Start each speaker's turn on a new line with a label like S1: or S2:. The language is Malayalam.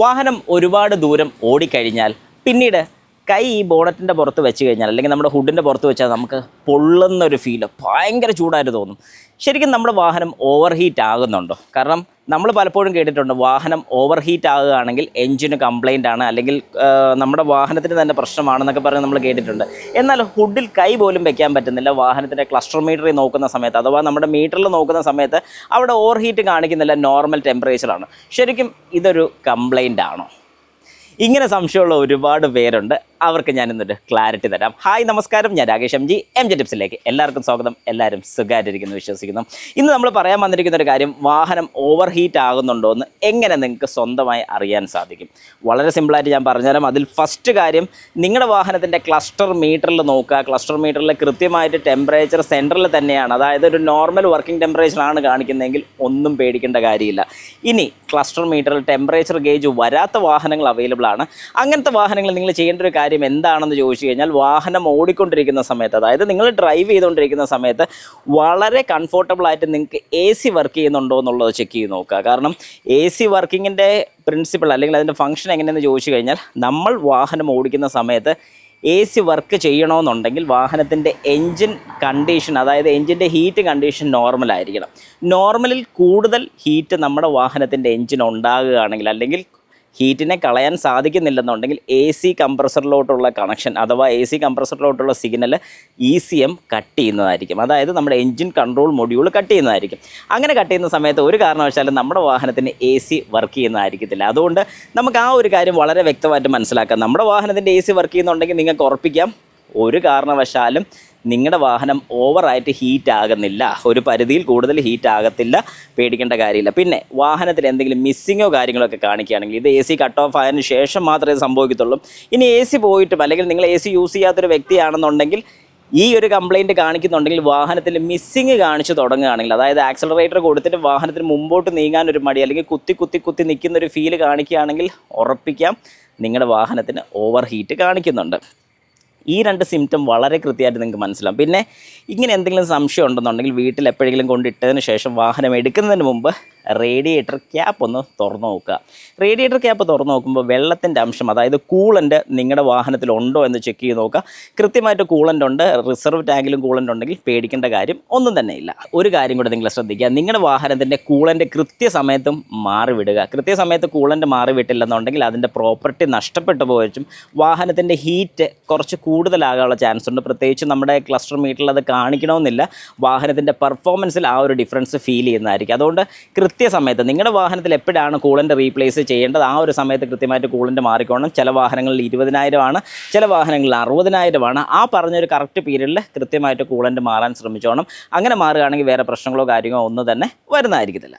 S1: വാഹനം ഒരുപാട് ദൂരം ഓടിക്കഴിഞ്ഞാൽ പിന്നീട് കൈ ഈ ബോണറ്റിൻ്റെ പുറത്ത് വെച്ച് കഴിഞ്ഞാൽ അല്ലെങ്കിൽ നമ്മുടെ ഹുഡിൻ്റെ പുറത്ത് വെച്ചാൽ നമുക്ക് പൊള്ളുന്നൊരു ഫീല് ഭയങ്കര ചൂടായിട്ട് തോന്നും. ശരിക്കും നമ്മുടെ വാഹനം ഓവർ ഹീറ്റ് ആകുന്നുണ്ടോ? കാരണം നമ്മൾ പലപ്പോഴും കേട്ടിട്ടുണ്ട് വാഹനം ഓവർ ഹീറ്റ് ആകുകയാണെങ്കിൽ എഞ്ചിന് കംപ്ലൈൻ്റ് ആണ്, അല്ലെങ്കിൽ നമ്മുടെ വാഹനത്തിന് തന്നെ പ്രശ്നമാണെന്നൊക്കെ പറഞ്ഞ് നമ്മൾ കേട്ടിട്ടുണ്ട്. എന്നാൽ ഹുഡിൽ കൈ പോലും വെക്കാൻ പറ്റുന്നില്ല. വാഹനത്തിൻ്റെ ക്ലസ്റ്റർ മീറ്ററിൽ നോക്കുന്ന സമയത്ത് അഥവാ നമ്മുടെ മീറ്ററിൽ നോക്കുന്ന സമയത്ത് അവിടെ ഓവർ ഹീറ്റ് കാണിക്കുന്നില്ല, നോർമൽ ടെമ്പറേച്ചറാണ്. ശരിക്കും ഇതൊരു കംപ്ലൈൻ്റ് ആണോ? ഇങ്ങനെ സംശയമുള്ള ഒരുപാട് പേരുണ്ട്. അവർക്ക് ഞാൻ ഇന്നൊരു ക്ലാരിറ്റി തരാം. ഹായ്, നമസ്കാരം. ഞാൻ രാകേഷ് എം ജെ ടിപ്സിലേക്ക് എല്ലാവർക്കും സ്വാഗതം. എല്ലാവരും സുഖമായിട്ടിരിക്കുന്നു വിശ്വസിക്കുന്നു. ഇന്ന് നമ്മൾ പറയാൻ വന്നിരിക്കുന്ന ഒരു കാര്യം, വാഹനം ഓവർ ഹീറ്റ് ആകുന്നുണ്ടോ എന്ന് എങ്ങനെ നിങ്ങൾക്ക് സ്വന്തമായി അറിയാൻ സാധിക്കും. വളരെ സിമ്പിളായിട്ട് ഞാൻ പറഞ്ഞുതരാം. അതിൽ ഫസ്റ്റ് കാര്യം, നിങ്ങളുടെ വാഹനത്തിൻ്റെ ക്ലസ്റ്റർ മീറ്ററിൽ നോക്കുക. ക്ലസ്റ്റർ മീറ്ററിൽ കൃത്യമായിട്ട് ടെമ്പറേച്ചർ സെൻറ്ററിൽ തന്നെയാണ്, അതായത് ഒരു നോർമൽ വർക്കിംഗ് ടെമ്പറേച്ചറാണ് കാണിക്കുന്നതെങ്കിൽ ഒന്നും പേടിക്കേണ്ട കാര്യമില്ല. ഇനി ക്ലസ്റ്റർ മീറ്ററിൽ ടെമ്പറേച്ചർ ഗേജ് വരാത്ത വാഹനങ്ങൾ അവൈലബിൾ ആണ്. അങ്ങനത്തെ വാഹനങ്ങൾ നിങ്ങൾ ചെയ്യേണ്ട ഒരു കാര്യം എന്താണെന്ന് ചോദിച്ചു കഴിഞ്ഞാൽ, വാഹനം ഓടിക്കൊണ്ടിരിക്കുന്ന സമയത്ത്, അതായത് നിങ്ങൾ ഡ്രൈവ് ചെയ്തുകൊണ്ടിരിക്കുന്ന സമയത്ത് വളരെ കംഫോർട്ടബിളായിട്ട് നിങ്ങൾക്ക് എ സി വർക്ക് ചെയ്യുന്നുണ്ടോ എന്നുള്ളത് ചെക്ക് ചെയ്ത് നോക്കുക. കാരണം എ സി വർക്കിങ്ങിൻ്റെ പ്രിൻസിപ്പിൾ അല്ലെങ്കിൽ അതിൻ്റെ ഫംഗ്ഷൻ എങ്ങനെയെന്ന് ചോദിച്ചു കഴിഞ്ഞാൽ, നമ്മൾ വാഹനം ഓടിക്കുന്ന സമയത്ത് എ സി വർക്ക് ചെയ്യണമെന്നുണ്ടെങ്കിൽ വാഹനത്തിൻ്റെ എൻജിൻ കണ്ടീഷൻ, അതായത് എൻജിൻ്റെ ഹീറ്റ് കണ്ടീഷൻ നോർമലായിരിക്കണം. നോർമലിൽ കൂടുതൽ ഹീറ്റ് നമ്മുടെ വാഹനത്തിൻ്റെ എൻജിൻ ഉണ്ടാകുകയാണെങ്കിൽ, അല്ലെങ്കിൽ ഹീറ്റിനെ കളയാൻ സാധിക്കുന്നില്ലെന്നുണ്ടെങ്കിൽ എ സി കംപ്രസറിലോട്ടുള്ള കണക്ഷൻ അഥവാ എ സി കംപ്രസറിലോട്ടുള്ള സിഗ്നൽ ECM കട്ട് ചെയ്യുന്നതായിരിക്കും. അതായത് നമ്മുടെ എൻജിൻ കൺട്രോൾ മൊഡ്യൂൾ കട്ട് ചെയ്യുന്നതായിരിക്കും. അങ്ങനെ കട്ട് ചെയ്യുന്ന സമയത്ത് ഒരു കാരണവശാലും നമ്മുടെ വാഹനത്തിന് എ സി വർക്ക് ചെയ്യുന്നതായിരിക്കത്തില്ല. അതുകൊണ്ട് നമുക്ക് ആ ഒരു കാര്യം വളരെ വ്യക്തമായിട്ട് മനസ്സിലാക്കാം. നമ്മുടെ വാഹനത്തിൻ്റെ എ സി വർക്ക് ചെയ്യുന്നുണ്ടെങ്കിൽ നിങ്ങൾക്ക് ഉറപ്പിക്കാം, ഒരു കാരണവശാലും നിങ്ങളുടെ വാഹനം ഓവറായിട്ട് ഹീറ്റ് ആകുന്നില്ല. ഒരു പരിധിയിൽ കൂടുതൽ ഹീറ്റ് ആകത്തില്ല, പേടിക്കേണ്ട കാര്യമില്ല. പിന്നെ വാഹനത്തിൽ എന്തെങ്കിലും മിസ്സിങ്ങോ കാര്യങ്ങളോ ഒക്കെ കാണിക്കുകയാണെങ്കിൽ, ഇത് എ സി കട്ട് ഓഫ് ആയതിനു ശേഷം മാത്രമേ സംഭവിക്കത്തുള്ളൂ. ഇനി എ സി പോയിട്ടും അല്ലെങ്കിൽ നിങ്ങൾ എ സി യൂസ് ചെയ്യാത്തൊരു വ്യക്തിയാണെന്നുണ്ടെങ്കിൽ, ഈ ഒരു കംപ്ലയിൻറ്റ് കാണിക്കുന്നുണ്ടെങ്കിൽ, വാഹനത്തിൽ മിസ്സിങ് കാണിച്ച് തുടങ്ങുകയാണെങ്കിൽ, അതായത് ആക്സലറേറ്റർ കൊടുത്തിട്ട് വാഹനത്തിന് മുമ്പോട്ട് നീങ്ങാനൊരു മടി, അല്ലെങ്കിൽ കുത്തി നിൽക്കുന്നൊരു ഫീല് കാണിക്കുകയാണെങ്കിൽ ഉറപ്പിക്കാം നിങ്ങളുടെ വാഹനത്തിന് ഓവർ ഹീറ്റ് കാണിക്കുന്നുണ്ട്. ഈ രണ്ട് സിംറ്റം വളരെ കൃത്യമായിട്ട് നിങ്ങൾക്ക് മനസ്സിലാവും. പിന്നെ ഇങ്ങനെ എന്തെങ്കിലും സംശയം ഉണ്ടെന്നുണ്ടെങ്കിൽ വീട്ടിൽ എപ്പോഴെങ്കിലും കൊണ്ടിട്ടതിന് ശേഷം വാഹനം എടുക്കുന്നതിന് മുമ്പ് റേഡിയേറ്റർ ക്യാപ്പ് ഒന്ന് തുറന്നു നോക്കുക. റേഡിയേറ്റർ ക്യാപ്പ് തുറന്നു നോക്കുമ്പോൾ വെള്ളത്തിൻ്റെ അംശം, അതായത് കൂളൻ്റ് നിങ്ങളുടെ വാഹനത്തിലുണ്ടോ എന്ന് ചെക്ക് ചെയ്ത് നോക്കുക. കൃത്യമായിട്ട് കൂളൻ്റ് ഉണ്ട്, റിസർവ് ടാങ്കിലും കൂളൻ്റ് ഉണ്ടെങ്കിൽ പേടിക്കേണ്ട കാര്യം ഒന്നും തന്നെ ഇല്ല. ഒരു കാര്യം കൂടെ നിങ്ങൾ ശ്രദ്ധിക്കുക, നിങ്ങളുടെ വാഹനത്തിൻ്റെ കൂളൻ്റ് കൃത്യസമയത്തും മാറിവിടുക. കൃത്യസമയത്ത് കൂളൻ്റ് മാറിവിട്ടില്ലെന്നുണ്ടെങ്കിൽ അതിൻ്റെ പ്രോപ്പർട്ടി നഷ്ടപ്പെട്ടു പോയിട്ടും വാഹനത്തിൻ്റെ ഹീറ്റ് കുറച്ച് കൂടുതലാകാനുള്ള ചാൻസ് ഉണ്ട്. പ്രത്യേകിച്ച് നമ്മുടെ ക്ലസ്റ്റർ മീറ്ററിൽ അത് കാണിക്കണമെന്നില്ല, വാഹനത്തിൻ്റെ പെർഫോമൻസിൽ ആ ഒരു ഡിഫറൻസ് ഫീൽ ചെയ്യുന്നതായിരിക്കും. അതുകൊണ്ട് കൃത്യസമയത്ത് നിങ്ങളുടെ വാഹനത്തിൽ എപ്പോഴാണ് കൂളൻ്റ് റീപ്ലേസ് ചെയ്യേണ്ടത് ആ ഒരു സമയത്ത് കൃത്യമായിട്ട് കൂളൻ്റ് മാറിക്കോണം. ചില വാഹനങ്ങളിൽ 20,000 ആണ്, ചില വാഹനങ്ങളിൽ 60,000 ആണ്. ആ പറഞ്ഞൊരു കറക്റ്റ് പീരീഡിൽ കൃത്യമായിട്ട് കൂളൻ്റ് മാറാൻ ശ്രമിച്ചോണം. അങ്ങനെ മാറുകയാണെങ്കിൽ വേറെ പ്രശ്നങ്ങളോ കാര്യങ്ങളോ ഒന്നും തന്നെ വരുന്നതായിരിക്കത്തില്ല.